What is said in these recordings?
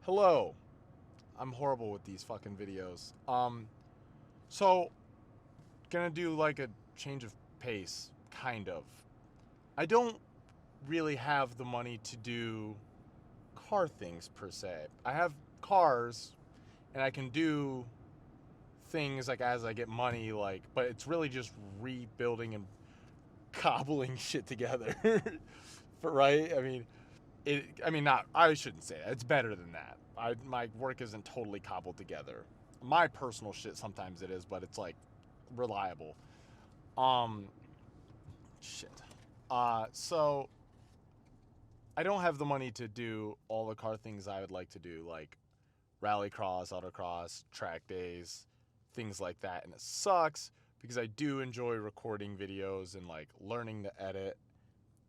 Hello. I'm horrible with these fucking videos. So gonna do like a change of pace, kind of. I don't really have the money to do car things per se. I have cars and I can do things like as I get money, like, but it's really just rebuilding and cobbling shit together. Right? Not. I shouldn't say that. It's better than that. My work isn't totally cobbled together. My personal shit sometimes it is, but it's like reliable. Um, shit. So I don't have the money to do all the car things I would like to do, like rallycross, autocross, track days, things like that, and it sucks because I do enjoy recording videos and like learning to edit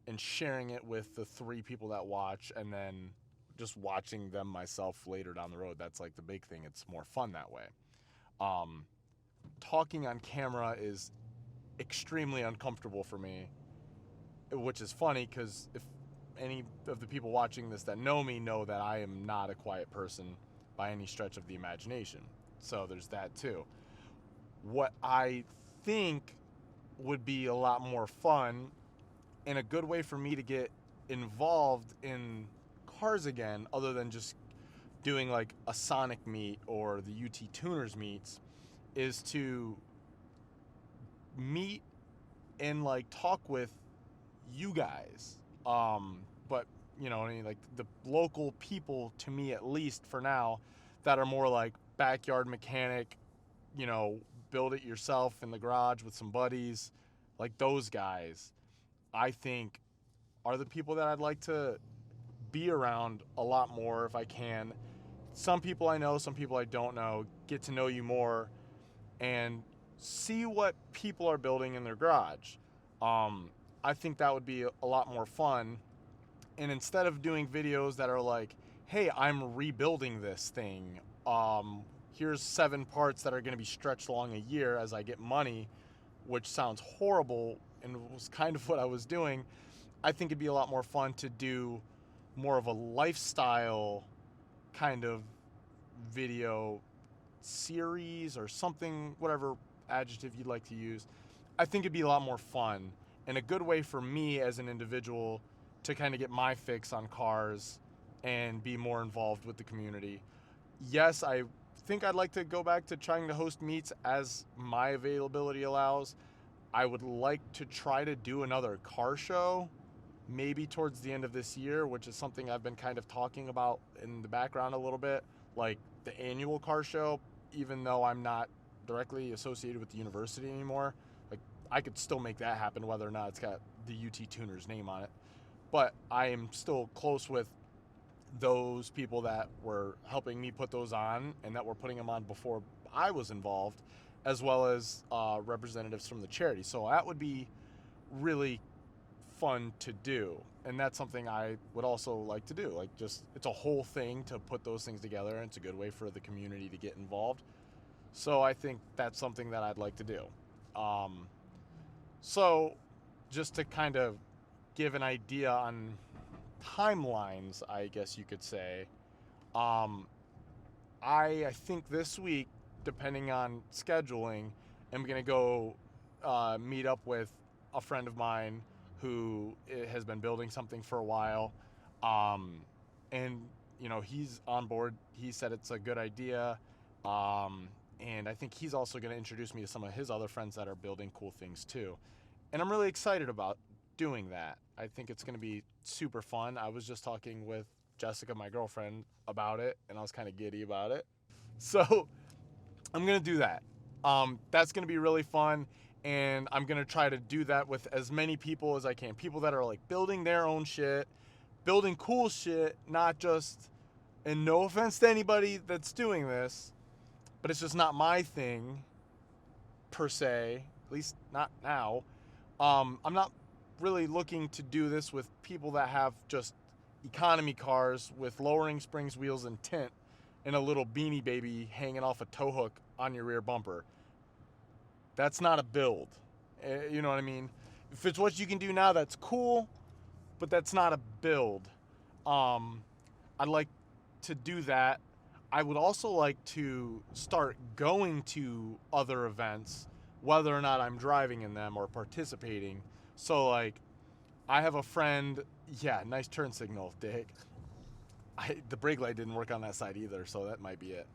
and sharing it with the 3 people that watch, and then just watching them myself later down the road. That's like the big thing. It's more fun that way. Um, Talking on camera is extremely uncomfortable for me, which is funny because if any of the people watching this that know me know that I am not a quiet person by any stretch of the imagination. So there's that too. What I think would be a lot more fun and a good way for me to get involved in cars again, other than just doing like a Sonic meet or the UT Tuners meets, is to meet and like talk with you guys. But like the local people, to me at least for now, that are more like backyard mechanic, you know, build it yourself in the garage with some buddies, like those guys, I think are the people that I'd like to be around a lot more if I can. Some people I know, some people I don't know, get to know you more and see what people are building in their garage. I think that would be a lot more fun. And instead of doing videos that are like, hey, I'm rebuilding this thing, here's 7 parts that are going to be stretched along a year as I get money, which sounds horrible and was kind of what I was doing. I think it'd be a lot more fun to do more of a lifestyle kind of video series or something, whatever adjective you'd like to use. I think it'd be a lot more fun and a good way for me as an individual to kind of get my fix on cars and be more involved with the community. Yes, I think I'd like to go back to trying to host meets as my availability allows. I would like to try to do another car show maybe towards the end of this year, which is something I've been kind of talking about in the background a little bit, like the annual car show, even though I'm not directly associated with the university anymore. Like, I could still make that happen whether or not it's got the UT Tuners name on it. But I am still close with those people that were helping me put those on and that were putting them on before I was involved, as well as representatives from the charity. So that would be really fun to do, and that's something I would also like to do. Like, just, it's a whole thing to put those things together, and it's a good way for the community to get involved. So I think that's something that I'd like to do. So just to kind of give an idea on timelines, I guess you could say, um, I think this week, depending on scheduling, am gonna go meet up with a friend of mine who has been building something for a while, and he's on board. He said it's a good idea, and I think he's also going to introduce me to some of his other friends that are building cool things too. And I'm really excited about doing that. I think it's going to be super fun. I was just talking with Jessica, my girlfriend, about it, and I was kind of giddy about it. So I'm going to do that. That's going to be really fun, and I'm going to try to do that with as many people as I can. People that are like building their own shit, building cool shit, not just, and no offense to anybody that's doing this, but it's just not my thing per se, at least not now. I'm not really looking to do this with people that have just economy cars with lowering springs, wheels, and tint, and a little beanie baby hanging off a tow hook on your rear bumper. That's not a build. You know what I mean? If it's what you can do now, that's cool, but that's not a build. I'd like to do that. I would also like to start going to other events, whether or not I'm driving in them or participating. So, like, I have a friend. Yeah, nice turn signal, Dick. The brake light didn't work on that side either, so that might be it.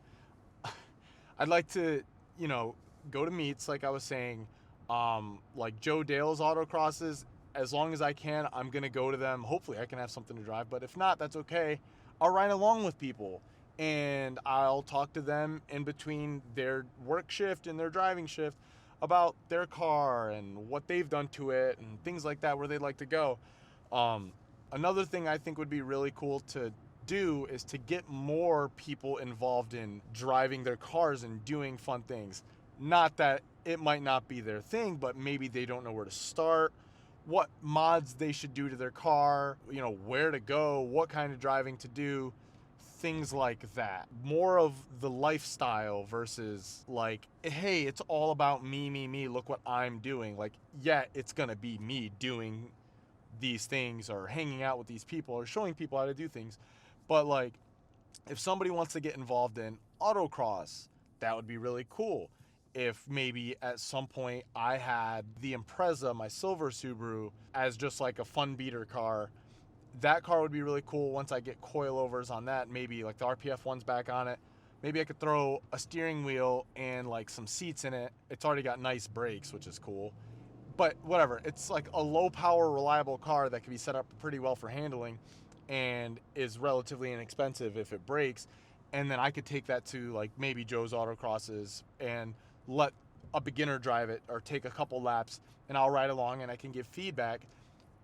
I'd like to, you know, go to meets, like I was saying, like Joe Dale's autocrosses. As long as I can, I'm gonna go to them. Hopefully, I can have something to drive. But if not, that's okay. I'll ride along with people, and I'll talk to them in between their work shift and their driving shift about their car and what they've done to it and things like that, where they'd like to go. Um, Another thing I think would be really cool to do is to get more people involved in driving their cars and doing fun things. Not that it might not be their thing, but maybe they don't know where to start, what mods they should do to their car, you know, where to go, what kind of driving to do, things like that. More of the lifestyle versus like, hey, it's all about me, me, me, look what I'm doing. Like, yeah, it's gonna be me doing these things or hanging out with these people or showing people how to do things. But like, if somebody wants to get involved in autocross, that would be really cool. If maybe at some point I had the Impreza, my silver Subaru, as just like a fun beater car, that car would be really cool once I get coilovers on that. Maybe like the RPF one's back on it. Maybe I could throw a steering wheel and like some seats in it. It's already got nice brakes, which is cool. But whatever, it's like a low power, reliable car that can be set up pretty well for handling and is relatively inexpensive if it breaks. And then I could take that to like maybe Joe's Autocrosses and let a beginner drive it or take a couple laps, and I'll ride along and I can give feedback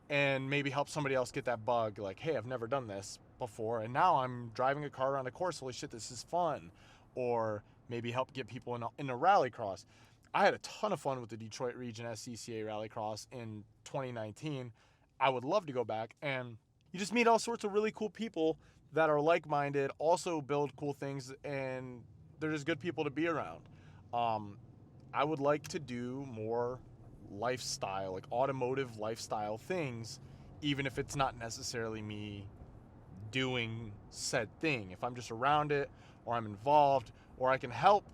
and maybe help somebody else get that bug. Like, hey, I've never done this before, and now I'm driving a car around a course. Holy shit, this is fun. Or maybe help get people in a rallycross. I had a ton of fun with the Detroit Region SCCA Rallycross in 2019. I would love to go back, and you just meet all sorts of really cool people that are like-minded, also build cool things, and they're just good people to be around. I would like to do more lifestyle, like automotive lifestyle things, even if it's not necessarily me doing said thing. If I'm just around it, or I'm involved, or I can help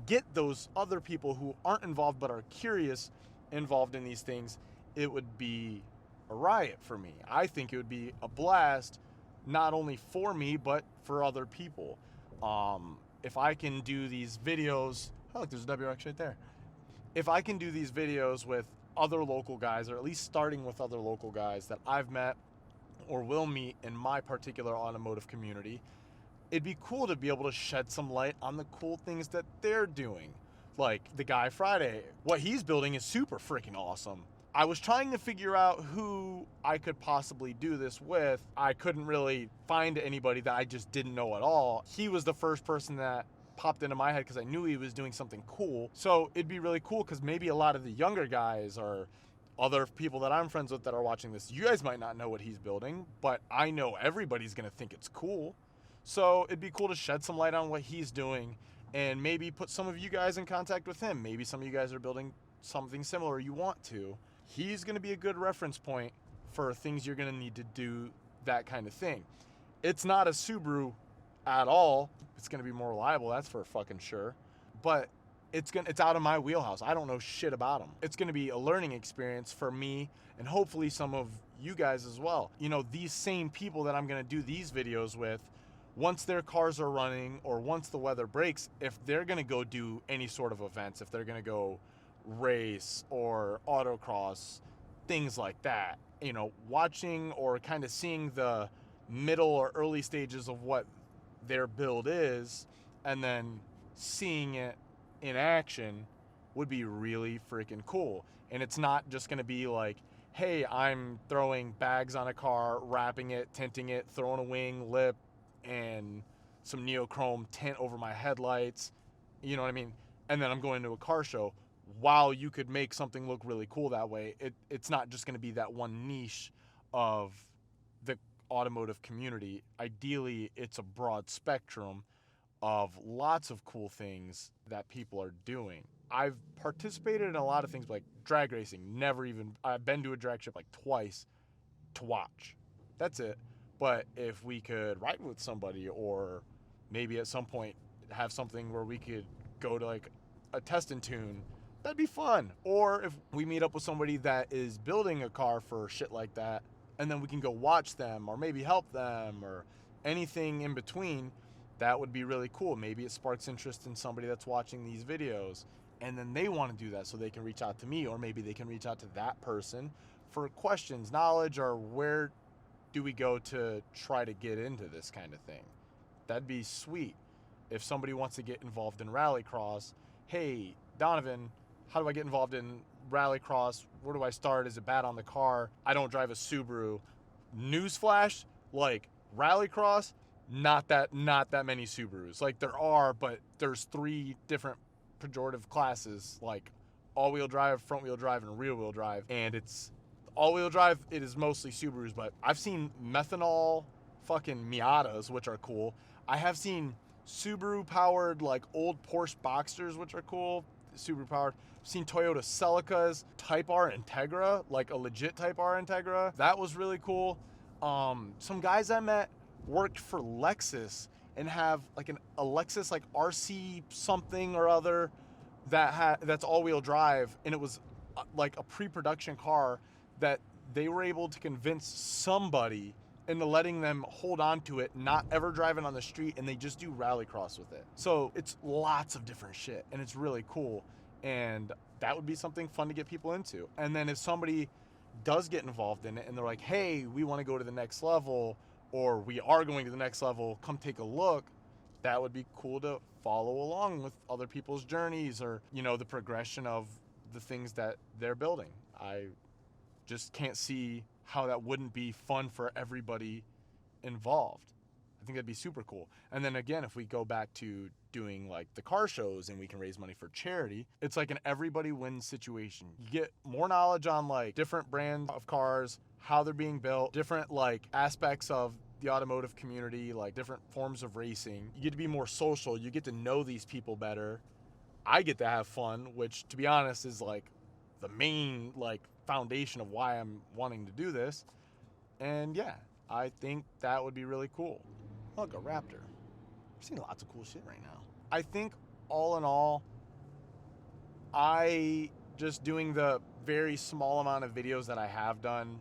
get those other people who aren't involved but are curious involved in these things, it would be a riot for me. I think it would be a blast, not only for me but for other people. If I can do these videos, oh look, there's a WRX right there. If I can do these videos with other local guys, or at least starting with other local guys that I've met or will meet in my particular automotive community, it'd be cool to be able to shed some light on the cool things that they're doing. Like the guy Friday, what he's building is super freaking awesome. I was trying to figure out who I could possibly do this with. I couldn't really find anybody that I just didn't know at all. He was the first person that popped into my head because I knew he was doing something cool. So it'd be really cool because maybe a lot of the younger guys or other people that I'm friends with that are watching this, you guys might not know what he's building, but I know everybody's gonna think it's cool. So it'd be cool to shed some light on what he's doing and maybe put some of you guys in contact with him. Maybe some of you guys are building something similar, you want to. He's gonna be a good reference point for things you're gonna need to do that kind of thing. It's not a Subaru at all. It's gonna be more reliable, that's for fucking sure. But it's out of my wheelhouse. I don't know shit about them. It's gonna be a learning experience for me and hopefully some of you guys as well. You know, these same people that I'm gonna do these videos with, once their cars are running or once the weather breaks, if they're gonna go do any sort of events, if they're gonna go race or autocross, things like that, you know, watching or kind of seeing the middle or early stages of what their build is and then seeing it in action would be really freaking cool. And it's not just going to be like, hey, I'm throwing bags on a car, wrapping it, tinting it, throwing a wing, lip, and some neochrome tint over my headlights, you know what I mean? And then I'm going to a car show. While you could make something look really cool that way, it's not just going to be that one niche of the automotive community. Ideally, it's a broad spectrum of lots of cool things that people are doing. I've participated in a lot of things like drag racing. I've been to a drag strip like twice to watch. That's it. But if we could ride with somebody, or maybe at some point have something where we could go to like a test and tune, that'd be fun. Or if we meet up with somebody that is building a car for shit like that, and then we can go watch them or maybe help them or anything in between, that would be really cool. Maybe it sparks interest in somebody that's watching these videos, and then they want to do that, so they can reach out to me, or maybe they can reach out to that person for questions, knowledge, or where do we go to try to get into this kind of thing. That'd be sweet. If somebody wants to get involved in rallycross, hey, Donovan, how do I get involved in rallycross? Where do I start? Is it bad on the car? I don't drive a Subaru. Newsflash, like rallycross, not that many Subarus. Like there are, but there's 3 different pejorative classes, like all-wheel drive, front-wheel drive, and rear-wheel drive. And it's all-wheel drive, it is mostly Subarus, but I've seen methanol fucking Miatas, which are cool. I have seen Subaru-powered, like, old Porsche Boxsters, which are cool, Subaru-powered. I've seen Toyota Celicas, Type R Integra, like a legit Type R Integra. That was really cool. Some guys I met worked for Lexus and have, like, a Lexus, like, RC something or other that's all-wheel drive, and it was, like, a pre-production car that they were able to convince somebody into letting them hold on to it, not ever driving on the street, and they just do rallycross with it. So it's lots of different shit, and it's really cool, and that would be something fun to get people into. And then if somebody does get involved in it and they're like, hey, we want to go to the next level, or we are going to the next level, come take a look, that would be cool to follow along with other people's journeys, or, you know, the progression of the things that they're building. I just can't see how that wouldn't be fun for everybody involved. I think that'd be super cool. And then again, if we go back to doing like the car shows and we can raise money for charity, it's like an everybody wins situation. You get more knowledge on like different brands of cars, how they're being built, different like aspects of the automotive community, like different forms of racing. You get to be more social. You get to know these people better. I get to have fun, which to be honest is like the main like foundation of why I'm wanting to do this. And yeah, I think that would be really cool. Look, a Raptor. I'm seeing lots of cool shit right now. I think all in all, I just doing the very small amount of videos that I have done,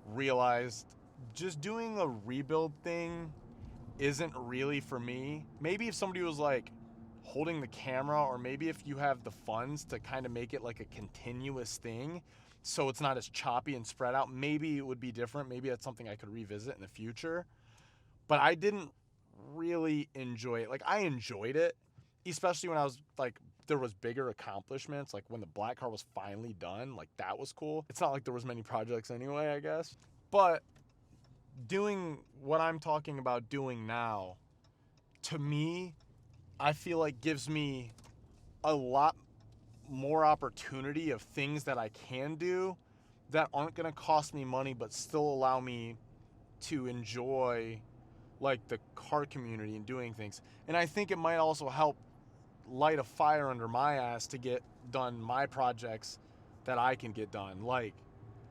realized just doing a rebuild thing isn't really for me. Maybe if somebody was like holding the camera, or maybe if you have the funds to kind of make it like a continuous thing, so it's not as choppy and spread out, maybe it would be different. Maybe that's something I could revisit in the future. But I didn't really enjoy it. Like, I enjoyed it, especially when I was like, there was bigger accomplishments, like when the black car was finally done, like that was cool. It's not like there was many projects anyway, I guess. But doing what I'm talking about doing now, to me, I feel like gives me a lot more opportunity of things that I can do that aren't going to cost me money but still allow me to enjoy like the car community and doing things. And I think it might also help light a fire under my ass to get done my projects that I can get done. Like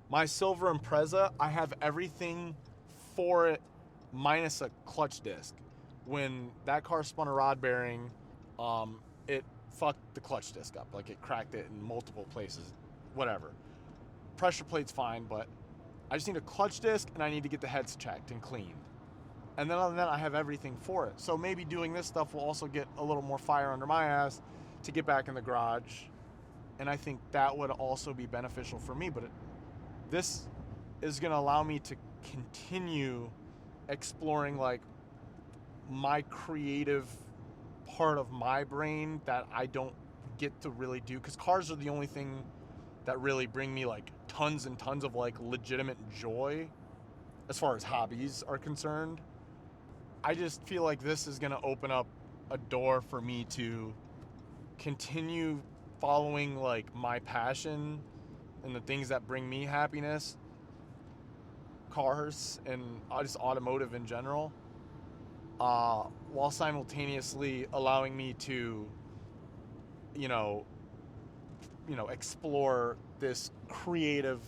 my silver Impreza, I have everything for it minus a clutch disc. When that car spun a rod bearing, it fucked the clutch disc up. Like it cracked it in multiple places. Whatever. Pressure plate's fine, but I just need a clutch disc and I need to get the heads checked and cleaned. And then other than that, I have everything for it. So maybe doing this stuff will also get a little more fire under my ass to get back in the garage. And I think that would also be beneficial for me. But this is going to allow me to continue exploring like my creative part of my brain that I don't get to really do, because cars are the only thing that really bring me like tons and tons of like legitimate joy as far as hobbies are concerned. I just feel like this is going to open up a door for me to continue following like my passion and the things that bring me happiness, cars and just automotive in general, while simultaneously allowing me to, explore this creative,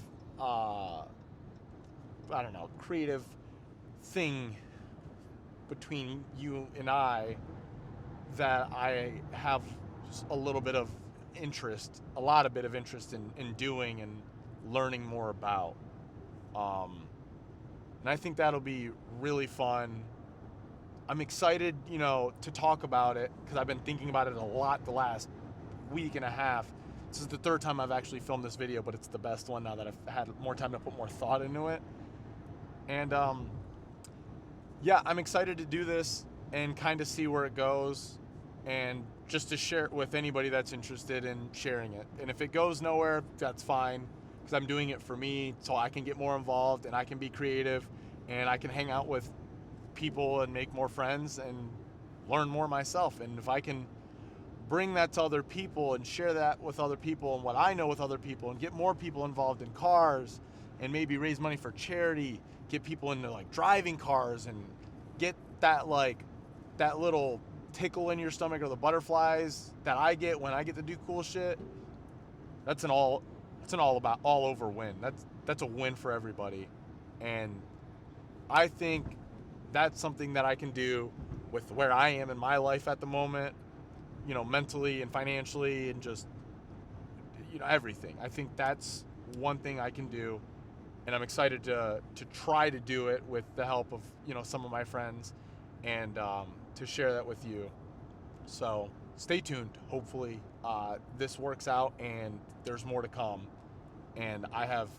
creative thing between you and I that I have a little bit of interest, a lot of bit of interest in doing and learning more about. And I think that'll be really fun. I'm excited, to talk about it because I've been thinking about it a lot the last week and a half. This is the third time I've actually filmed this video, but it's the best one now that I've had more time to put more thought into it. And yeah, I'm excited to do this and kind of see where it goes, and just to share it with anybody that's interested in sharing it. And if it goes nowhere, that's fine, because I'm doing it for me so I can get more involved and I can be creative and I can hang out with people and make more friends and learn more myself. And if I can bring that to other people and share that with other people and what I know with other people and get more people involved in cars and maybe raise money for charity, get people into like driving cars and get that that little tickle in your stomach or the butterflies that I get when I get to do cool shit, it's an all over win. That's a win for everybody. And I think that's something that I can do with where I am in my life at the moment, mentally and financially and just, everything. I think that's one thing I can do, and I'm excited to try to do it with the help of, some of my friends, and to share that with you. So stay tuned. Hopefully this works out and there's more to come. And I have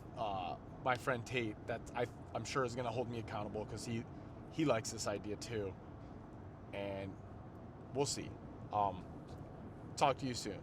my friend Tate that I'm sure is going to hold me accountable, because he likes this idea too. And we'll see. Talk to you soon.